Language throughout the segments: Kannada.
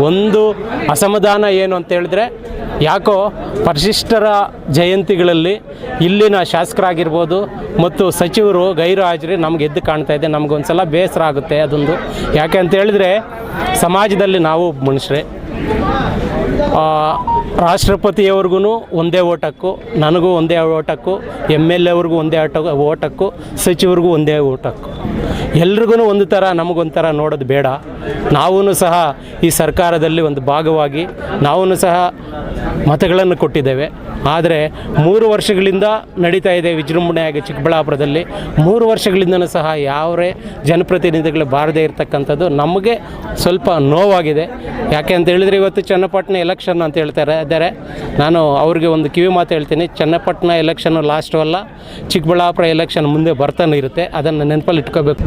ಒಂದು ಅಸಮಾಧಾನ ಏನು ಅಂತ ಹೇಳಿದ್ರೆ, ಯಾಕೋ ಪರಿಶಿಷ್ಟರ ಜಯಂತಿಗಳಲ್ಲಿ ಇಲ್ಲಿನ ಶಾಸಕರಾಗಿರ್ಬೋದು ಮತ್ತು ಸಚಿವರು ಗೈರು ಹಾಜರಿ ನಮ್ಗೆ ಎದ್ದು ಕಾಣ್ತಾ ಇದೆ. ನಮಗೊಂದು ಸಲ ಬೇಸರ ಆಗುತ್ತೆ ಅದೊಂದು. ಯಾಕೆ ಅಂತ ಹೇಳಿದ್ರೆ, ಸಮಾಜದಲ್ಲಿ ನಾವು ಮನುಷ್ಯರೇ. ರಾಷ್ಟ್ರಪತಿಯವ್ರಿಗೂ ಒಂದೇ ಓಟಕ್ಕು, ನನಗೂ ಒಂದೇ ಓಟಕ್ಕು, MLA ಅವ್ರಿಗೂ ಒಂದೇ ಓಟಕ್ಕು, ಸಚಿವರಿಗೂ ಒಂದೇ ಓಟಕ್ಕು. ಎಲ್ರಿಗೂ ಒಂದು ಥರ ನಮಗೊಂಥರ ನೋಡೋದು ಬೇಡ. ನಾವೂ ಸಹ ಈ ಸರ್ಕಾರದಲ್ಲಿ ಒಂದು ಭಾಗವಾಗಿ ನಾವೂ ಸಹ ಮತಗಳನ್ನು ಕೊಟ್ಟಿದ್ದೇವೆ. ಆದರೆ 3 ವರ್ಷಗಳಿಂದ ನಡೀತಾ ಇದೆ ವಿಜೃಂಭಣೆಯಾಗಿ ಚಿಕ್ಕಬಳ್ಳಾಪುರದಲ್ಲಿ. 3 ವರ್ಷಗಳಿಂದನೂ ಸಹ ಯಾವರೇ ಜನಪ್ರತಿನಿಧಿಗಳು ಬಾರದೇ ಇರತಕ್ಕಂಥದ್ದು ನಮಗೆ ಸ್ವಲ್ಪ ನೋವಾಗಿದೆ. ಯಾಕೆ ಅಂತ ಹೇಳಿದರೆ, ಇವತ್ತು ಚನ್ನಪಟ್ಟಣ ಎಲೆಕ್ಷನ್ ಅಂತ ಹೇಳ್ತಾರೆ ಇದ್ದಾರೆ. ನಾನು ಅವ್ರಿಗೆ ಒಂದು ಕಿವಿ ಮಾತು ಹೇಳ್ತೀನಿ, ಚನ್ನಪಟ್ಟಣ ಎಲೆಕ್ಷನ್ ಲಾಸ್ಟು ಅಲ್ಲ, ಚಿಕ್ಕಬಳ್ಳಾಪುರ ಎಲೆಕ್ಷನ್ ಮುಂದೆ ಬರ್ತಾನೆ ಇರುತ್ತೆ. ಅದನ್ನು ನೆನಪಲ್ಲಿ ಇಟ್ಕೋಬೇಕು.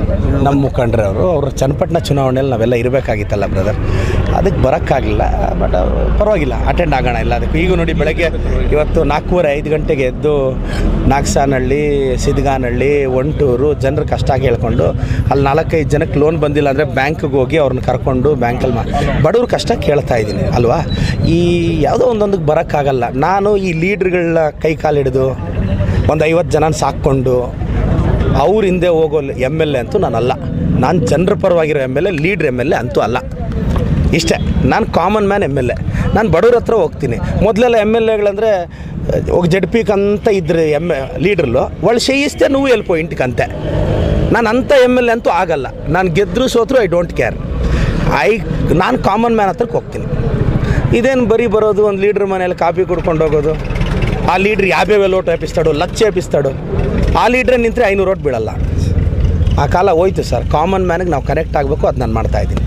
ನಮ್ಮ ಮುಖಂಡರವರು ಅವರು ಚನ್ನಪಟ್ಟಣ ಚುನಾವಣೆಯಲ್ಲಿ ನಾವೆಲ್ಲ ಇರಬೇಕಾಗಿತ್ತಲ್ಲ ಬ್ರದರ್, ಅದಕ್ಕೆ ಬರೋಕ್ಕಾಗಲಿಲ್ಲ. ಬಟ್ ಪರವಾಗಿಲ್ಲ, ಅಟೆಂಡ್ ಆಗೋಣ ಇಲ್ಲ ಅದಕ್ಕೆ. ಈಗ ನೋಡಿ, ಬೆಳಗ್ಗೆ ಇವತ್ತು 4:30-5 ಗಂಟೆಗೆ ಎದ್ದು ನಾಗಸಾನಹಳ್ಳಿ, ಸಿದ್ಗಾನಹಳ್ಳಿ, ಒಂಟೂರು ಜನರ ಕಷ್ಟ ಕೇಳಿಕೊಂಡು, ಅಲ್ಲಿ 4-5 ಜನಕ್ಕೆ ಲೋನ್ ಬಂದಿಲ್ಲ ಅಂದರೆ ಬ್ಯಾಂಕ್ಗೆ ಹೋಗಿ ಅವ್ರನ್ನ ಕರ್ಕೊಂಡು ಬ್ಯಾಂಕಲ್ಲಿ ಬಡವ್ರ ಕಷ್ಟ ಕೇಳ್ತಾ ಇದ್ದೀನಿ ಅಲ್ವಾ. ಈ ಯಾವುದೋ ಒಂದೊಂದಕ್ಕೆ ಬರೋಕ್ಕಾಗಲ್ಲ. ನಾನು ಈ ಲೀಡ್ರ್ಗಳ ಕೈ ಕಾಲು ಹಿಡಿದು ಒಂದು 50 ಜನನ ಸಾಕ್ಕೊಂಡು ಅವ್ರ ಹಿಂದೆ ಹೋಗೋ MLA ಅಂತೂ ನಾನಲ್ಲ. ನಾನು ಜನರ ಪರವಾಗಿರೋ MLA, ಲೀಡ್ರ್ MLA ಅಂತೂ ಅಲ್ಲ. ಇಷ್ಟೇ, ನಾನು ಕಾಮನ್ ಮ್ಯಾನ್ MLA. ನಾನು ಬಡವ್ರ ಹತ್ರ ಹೋಗ್ತೀನಿ. ಮೊದಲೆಲ್ಲ MLAಗಳಂದರೆ ಹೋಗಿ ಜಡ್ಪಿಕ್ ಅಂತ ಇದ್ರೆ ಲೀಡ್ರಲ್ಲು ಒಳ್ಳೆ ಶೇಯಿಸ್ತೆ ನೀವು ಎಲ್ಲಿ ಪಾಯಿಂಟ್ಗಂತೆ. ನಾನು ಅಂಥ MLA ಅಂತೂ ಆಗಲ್ಲ. ನಾನು ಗೆದ್ದರೂ ಸೋತ್ರೂ ಐ ಡೋಂಟ್ ಕೇರ್. ನಾನು ಕಾಮನ್ ಮ್ಯಾನ್ ಹತ್ರಕ್ಕೆ ಹೋಗ್ತೀನಿ. ಇದೇನು ಬರೀ ಬರೋದು, ಒಂದು ಲೀಡ್ರ್ ಮನೇಲಿ ಕಾಫಿ ಕುಡ್ಕೊಂಡು ಹೋಗೋದು, ಆ ಲೀಡ್ರ್ 50 ಓಟ್ ಎಪಿಸ್ತಾಡು, 1,00,000 ಎಪಿಸ್ತಾಡು, ಆ ಲೀಡ್ರೇ ನಿಂತರೆ 500 ಓಟ್ ಬೀಳಲ್ಲ. ಆ ಕಾಲ ಹೋಯ್ತು ಸರ್. ಕಾಮನ್ ಮ್ಯಾನಿಗೆ ನಾವು ಕನೆಕ್ಟ್ ಆಗಬೇಕು, ಅದು ನಾನು ಮಾಡ್ತಾಯಿದ್ದೀನಿ.